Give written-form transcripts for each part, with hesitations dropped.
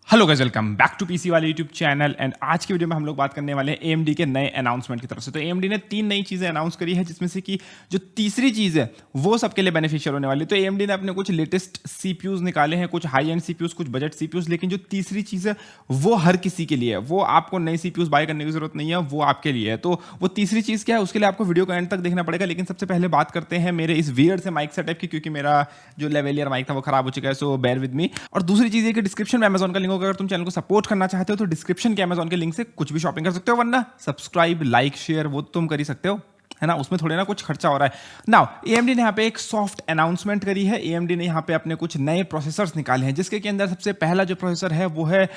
Hello guys, welcome back to PC वाले YouTube channel. And आज की वीडियो में हम लोग बात करने वाले हैं एएमडी के नए अनाउंसमेंट की तरफ से। तो एएमडी ने 3 नई चीज़ें अनाउंस करी है, जिसमें से कि जो तीसरी चीज़ है वो सबके लिए बेनिफिशियल होने वाली है। तो एएमडी ने अपने कुछ लेटेस्ट सीपीयूज निकाले हैं, कुछ हाई एंड सीपीयूज, कुछ बजट सीपीयूज, लेकिन जो तीसरी चीज़ है वो हर किसी के लिए है। वो आपको नई सीपीयूज बाय करने की जरूरत नहीं है, वो आपके लिए है। तो वो तीसरी चीज़ क्या है, उसके लिए आपको वीडियो को एंड तक देखना पड़ेगा। लेकिन सबसे पहले बात करते हैं मेरे इस वियर्ड से माइक सेटअप की, क्योंकि मेरा जो लेवलियर माइक था वो खराब हो चुका है, सो बेयर विद मी। और दूसरी चीज़ है कि डिस्क्रिप्शन में अमेजॉन का लिंक होगा। अगर तुम चैनल को सपोर्ट करना चाहते हो तो डिस्क्रिप्शन के अमेजॉन के लिंक से कुछ भी शॉपिंग कर सकते हो, वरना सब्सक्राइब, लाइक, शेयर वो तुम कर ही सकते हो, है ना। उसमें थोड़े ना कुछ खर्चा हो रहा है। नाउ एएमडी ने यहाँ पे एक सॉफ्ट अनाउंसमेंट करी है। एएमडी ने यहाँ पे अपने कुछ नए प्रोसेसर्स निकाले हैं, जिसके के अंदर सबसे पहला जो प्रोसेसर है वो है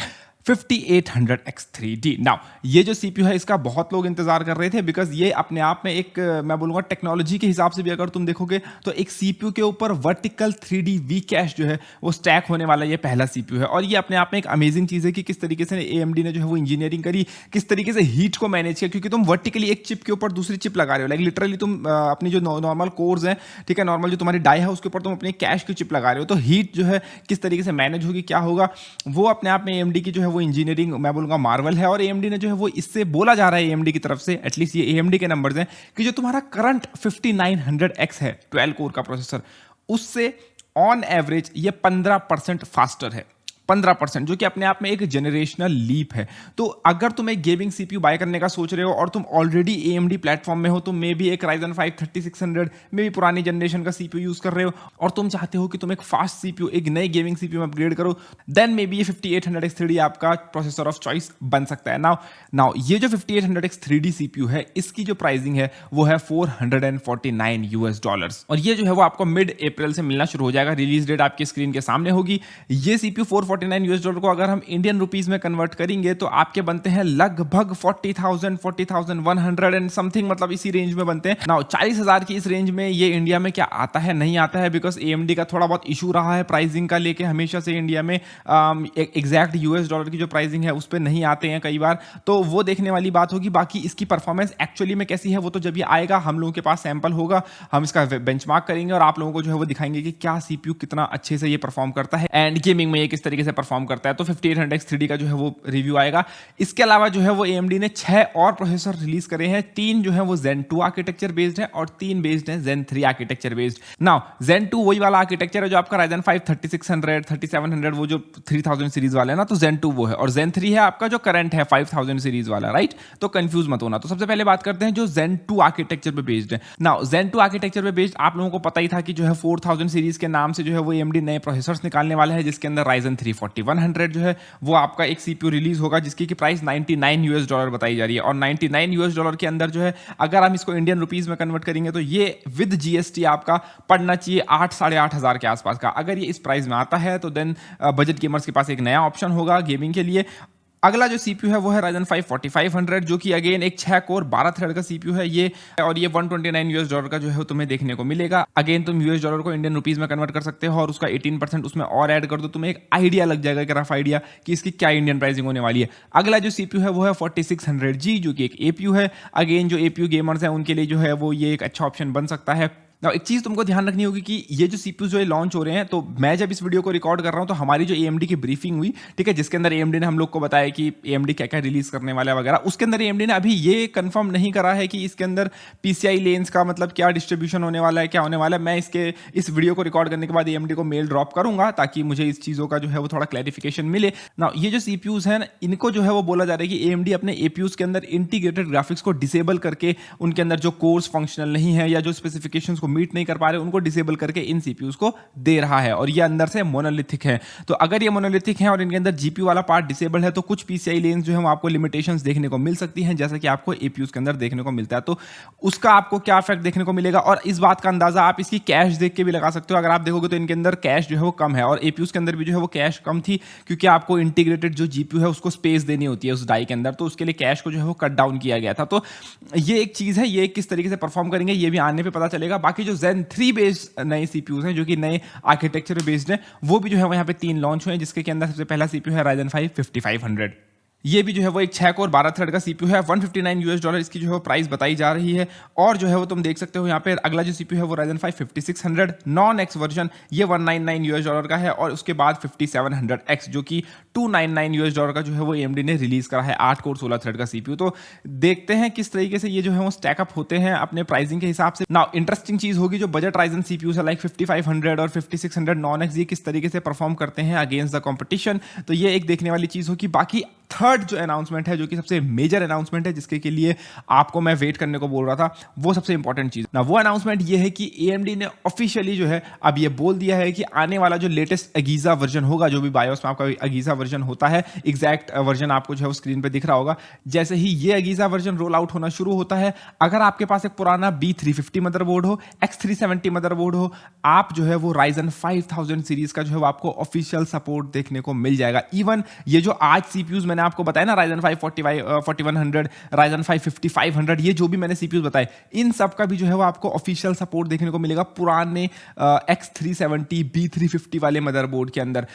5800X3D। नाउ ये जो सीपीयू है इसका बहुत लोग इंतजार कर रहे थे, बिकॉज ये अपने आप में एक मैं बोलूंगा टेक्नोलॉजी के हिसाब से भी अगर तुम देखोगे तो एक सीपीयू के ऊपर वर्टिकल 3D वी कैश जो है वो स्टैक होने वाला ये पहला सीपीयू है। और ये अपने आप में एक अमेजिंग चीज़ है कि किस तरीके से एएमडी ने जो है वो इंजीनियरिंग करी, किस तरीके से हीट को मैनेज किया। क्योंकि तुम वर्टिकली एक चिप के ऊपर दूसरी चिप लगा रहे हो, लाइक लिटरली तुम अपनी जो नॉर्मल कोर्स हैं, ठीक है, नॉर्मल जो तुम्हारी डाई है उसके ऊपर तुम अपनी कैश की चिप लगा रहे हो। तो हीट जो है किस तरीके से मैनेज होगी, क्या होगा, वो अपने आप में एएमडी की जो है वो इंजीनियरिंग मैं बोलूंगा मार्वल है। और एएमडी ने जो है वो इससे बोला जा रहा है एएमडी की तरफ से, एटलीस्ट ये एएमडी के नंबर्स हैं, कि जो तुम्हारा करंट 5900X है 12 कोर का प्रोसेसर, उससे ऑन एवरेज ये 15% फास्टर है। 15%, जो कि अपने आप में एक जनरेशनल लीप है। तो अगर तुम एक गेमिंग सीपीयू बाय करने का सोच रहे हो और तुम ऑलरेडी एएमडी प्लेटफॉर्म में हो, तो मे भी एक Ryzen 5 3600 में भी पुरानी जनरेशन का सीपीयू यूज कर रहे हो और तुम चाहते हो कि तुम एक फास्ट सीपीयू, एक नई गेमिंग सीपीयू में अपग्रेड करो, देन मे बी ये 5800X3D आपका प्रोसेसर ऑफ चॉइस बन सकता है। नाउ ये जो 5800X3D सीपीयू है, इसकी जो प्राइसिंग है वो है $449। और ये जो है वो आपको मिड अप्रैल से मिलना शुरू हो जाएगा। रिलीज डेट आपकी स्क्रीन के सामने होगी। ये सीपीयू $449 को अगर हम इंडियन रुपीज में कन्वर्ट करेंगे तो आपके बनते हैं लगभग 40,100 एंड समथिंग, मतलब इसी रेंज में बनते हैं। नाउ 40,000 की इस रेंज में ये इंडिया में क्या आता है, नहीं आता है, बिकॉज एएमडी का थोड़ा बहुत इशू रहा है प्राइसिंग का लेके हमेशा से इंडिया में। एग्जैक्ट यूएस डॉलर की जो प्राइसिंग है उस पर नहीं आते हैं कई बार, तो वो देखने वाली बात होगी। बाकी इसकी परफॉर्मेंस एक्चुअली में कैसी है वो तो जब ये आएगा, हम लोगों के पास सैंपल होगा, हम इसका बेंचमार्क करेंगे और आप लोगों को जो है वो दिखाएंगे कि क्या सीपीयू कितना अच्छे से ये परफॉर्म करता है एंड गेमिंग में ये किस तरीके से परफॉर्म करता है। तो 5800X3D का जो है वो रिव्यू आएगा। इसके अलावा जो है वो AMD ने 6 और प्रोसेसर रिलीज करे हैं। 3 जो है वो Zen 2 आर्किटेक्चर बेस्ड है और 3 बेस्ड है Zen 3 architecture based. Now Zen 2 वही वाला आर्किटेक्चर है जो आपका Ryzen 5 3600 3700 वो जो 3000 सीरीज वाला है ना, तो Zen 2 वो है। और Zen 3 है आपका जो करंट है 5000 सीरीज वाला, राइट। तो कंफ्यूज मत होना। तो सबसे पहले बात करते हैं जो Zen 2 आर्किटेक्चर पे बेस्ड है। नाउ Zen 2 आर्किटेक्चर पे बेस्ड आप लोगों को पता ही था कि जो है 4000 सीरीज के नाम से जो है वो AMD नए प्रोसेसर्स निकालने वाला है, जिसके अंदर Ryzen 3 4100 जो है वो आपका एक सीपीयू रिलीज होगा, जिसकी की प्राइस $99 बताई जा रही है। और $99 के अंदर जो है अगर हम इसको इंडियन रुपीज में कन्वर्ट करेंगे तो ये विद जीएसटी आपका पड़ना चाहिए 8-8,500 के आसपास का। अगर ये इस प्राइस में आता है तो देन बजट गेमर्स के पास एक नया ऑप्शन होगा गेमिंग के लिए। अगला जो सीपीयू है वो है Ryzen 5 4500, जो कि अगेन एक 6 कोर 12 थ्रेड का सीपीयू है ये, और ये $129 का जो है तुम्हें देखने को मिलेगा। अगेन तुम यूएस डॉलर को इंडियन रुपीज में कन्वर्ट कर सकते हो और उसका 18% उसमें और ऐड कर दो, तुम्हें एक आइडिया लग जाएगा, एक रफ आइडिया कि इसकी क्या इंडियन प्राइसिंग होने वाली है। अगला जो सीपीयू है वो है 4600G, जो कि एक एपीयू है। अगेन जो एपीयू गेमर्स हैं उनके लिए जो है वो ये एक अच्छा ऑप्शन बन सकता है। Now, एक चीज तुमको ध्यान रखनी होगी कि ये जो सीपीयू जो लॉन्च हो रहे हैं, तो मैं जब इस वीडियो को रिकॉर्ड कर रहा हूं तो हमारी जो AMD की ब्रीफिंग हुई, ठीक है, जिसके अंदर AMD ने हम लोग को बताया कि AMD क्या क्या रिलीज करने वाला है वगैरह, उसके अंदर AMD ने अभी ये कंफर्म नहीं करा है कि इसके अंदर PCI लेंस का मतलब क्या डिस्ट्रीब्यूशन होने वाला है, क्या होने वाला है। मैं इस वीडियो को रिकॉर्ड करने के बाद AMD को मेल ड्रॉप करूंगा ताकि मुझे इस चीजों का जो है वो थोड़ा क्लैरिफिकेशन मिले ना। ये जो सीपीयूज हैं इनको जो है वो बोला जा रहा है कि AMD अपने APUs के अंदर इंटीग्रेटेड ग्राफिक्स को डिसेबल करके, उनके अंदर जो कोर्स फंक्शनल नहीं है या जो स्पेसिफिकेशंस को मीट नहीं कर पा रहे उनको डिसेबल करके इन सीपीयूज को दे रहा है। और ये अंदर से मोनोलिथिक है, तो अगर ये मोनोलिथिक है और इनके अंदर जीपीयू वाला पार्ट डिसेबल है तो कुछ पीसीआई लेंस जो है वो आपको लिमिटेशंस देखने को मिल सकती हैं, जैसा कि आपको एपीयूज के अंदर देखने को मिलता है। तो उसका आपको क्या इफेक्ट देखने को मिलेगा, और इस बात का अंदाजा आप इसकी कैश देख के भी लगा सकते हो। अगर आप देखोगे तो इनके अंदर कैश जो है वो कम है और एपीयूज के अंदर भी जो है वो कैश कम थी, क्योंकि आपको इंटीग्रेटेड जो जीपीयू है उसको स्पेस देनी होती है उस डाई के अंदर, तो उसके लिए कैश को जो है वो कट डाउन किया गया था। तो ये एक चीज है, ये किस तरीके से परफॉर्म करेंगे ये भी आने पे पता चलेगा। बाकी जो Zen 3 बेस्ड नए सीपीयूज हैं जो कि नए आर्किटेक्चर बेस्ड हैं, वो भी जो है यहाँ पे 3 लॉन्च हुए हैं, जिसके के अंदर सबसे पहला सीपीयू है Ryzen 5 5500। ये भी जो है वो एक 6 कोर 12 थ्रेड का सीपीयू है, $159 इसकी जो है प्राइस बताई जा रही है। और जो है वो तुम देख सकते हो यहाँ पे अगला जो सीपीयू है वो Ryzen 5 5600 नॉन एक्स वर्जन, ये $199 का है। और उसके बाद 5700X जो कि $299 का जो है वो AMD ने रिलीज करा है, 8 कोर 16 थ्रेड का सीपीयू। तो देखते हैं किस तरीके से ये जो है वो स्टैकअप होते हैं अपने प्राइसिंग के हिसाब से। नाउ इंटरेस्टिंग चीज होगी जो बजट Ryzen सीपीयू है लाइक 5500 और 5600 नॉन एक्स, ये किस तरीके से परफॉर्म करते हैं अगेंस्ट द कंपटीशन, तो ये एक देखने वाली चीज होगी। बाकी थर्ड जो अनाउंसमेंट है, जो कि सबसे मेजर अनाउंसमेंट है, जिसके के लिए आपको मैं वेट करने को बोल रहा था, वो सबसे इंपॉर्टेंट चीज ना, वो अनाउंसमेंट ये है कि AMD ने ऑफिशियली जो है अब ये बोल दिया है कि आने वाला जो लेटेस्ट अगीजा वर्जन होगा, जो भी बायोस में आपका अगीजा वर्जन होता है, एग्जैक्ट वर्जन आपको जो है वो स्क्रीन पे दिख रहा होगा, जैसे ही ये अगीजा वर्जन रोल आउट होना शुरू होता है, अगर आपके पास एक पुराना B350 मदरबोर्ड हो, X370 मदरबोर्ड हो, आप जो है वो Ryzen 5000 सीरीज का जो है वो आपको ऑफिशियल सपोर्ट देखने को मिल जाएगा। इवन ये जो आज सीपीयूज मैंने आपको बताया ना, Ryzen 5 4100, Ryzen 5 5500, ये जो भी मैंने सीपीयूज बताए, इन सब का भी जो है वो आपको ऑफिशियल सपोर्ट देखने को मिलेगा पुराने X370 B350 वाले मदरबोर्ड के अंदर।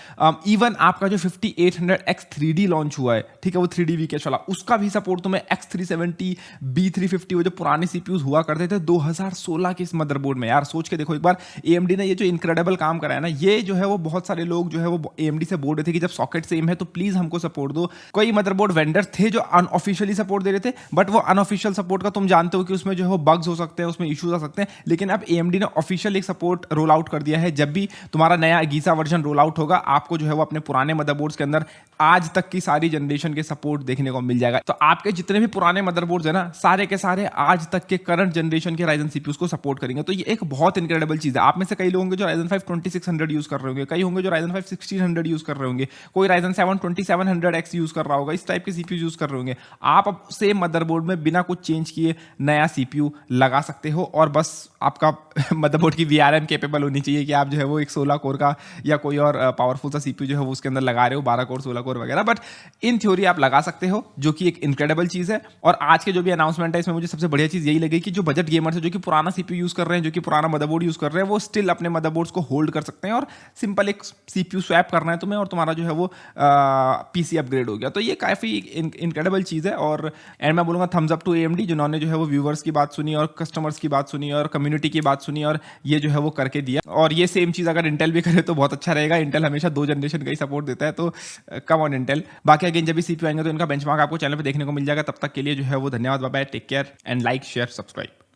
इवन आपका जो 5800X 3D लॉन्च हुआ है, ठीक है, वो 3D वीकेश वाला, उसका भी सपोर्ट तुम्हें X370 B350, वो जो पुराने सीपीयूज हुआ करते थे 2016 के इस मदरबोर्ड में। यार सोच के देखो एक बार, AMD ने ये जो इनक्रेडिबल काम कराया ना, ये जो है वो बहुत सारे लोग जो है वो AMD से बोल रहे थे कि जब सॉकेट सेम है तो प्लीज हमको सपोर्ट दो। कई मदरबोर्ड वेंडर थे जो अनऑफिशियली सपोर्ट दे रहे थे, बट वो अनऑफिशियल सपोर्ट का तुम जानते हो कि उसमें जो है वो बग्स हो सकते हैं, उसमें इश्यूज आ सकते हैं। लेकिन अब AMD ने ऑफिशियल एक सपोर्ट रोल आउट कर दिया है। जब भी तुम्हारा नया अगीजा वर्जन रोल आउट होगा, आपको जो है वो अपने पुराने मदरबोर्ड्स के अंदर आज तक की सारी जनरेशन के सपोर्ट देखने को मिल जाएगा। तो आपके जितने भी पुराने मदरबोर्ड्स है ना, सारे के सारे आज तक के करंट जनरेशन के Ryzen सीपीयूज को सपोर्ट करेंगे। तो ये एक बहुत इनक्रेडिबल चीज है। आप में से कई लोग होंगे जो Ryzen 5 2600 यूज कर रहे होंगे, कई होंगे जो Ryzen 5 1600 यूज कर रहे होंगे, कोई Ryzen 7 2700X यूज कर रहा होगा, इस टाइप के सीपीयू यूज कर रहे होंगे। आप अब सेम मदरबोर्ड में बिना कुछ चेंज किए नया सीपीयू लगा सकते हो, और बस आपका मदरबोर्ड की VRM केपेबल होनी चाहिए कि आप जो है वो एक 16 कोर का या कोई और पावरफुल सा सीपीयू जो है वो उसके अंदर लगा रहे हो, 12 कोर 16 कोर वगैरह। बट इन थ्योरी आप लगा सकते हो, जो कि एक इनक्रेडिबल चीज है। और आज के जो भी अनाउंसमेंट है, इसमें मुझे सबसे बढ़िया चीज यही लगी कि जो बजट गेमर्स है, जो कि पुराना सीपीयू यूज कर रहे हैं, जो कि पुराना मदरबोर्ड यूज कर रहे हैं, वो स्टिल अपने मदरबोर्ड्स को होल्ड कर सकते हैं, और सिंपल एक सीपीयू स्वैप करना है तुम्हें और तुम्हारा जो है वो पीसी अपग्रेड हो गया। तो ये काफी इनक्रेडिबल चीज है। और एंड मैं बोलूंगा थम्स अप टू AMD, जिन्होंने जो है वो व्यूवर्स की बात सुनी और कस्टमर्स की बात सुनी और कम्युनिटी की बात सुनी, और ये जो है वो करके दिया। और ये सेम चीज अगर इंटेल भी करे तो बहुत अच्छा रहेगा। इंटेल हमेशा 2 जनरेशन का ही सपोर्ट देता है, तो कम ऑन इंटेल। बाकी अगेन जब भी सीपीयू आएंगे तो इनका बेंचमार्क आपको चैनल पे देखने को मिल जाएगा। तब तक के लिए जो है वो धन्यवाद, bye bye, take care and like share subscribe.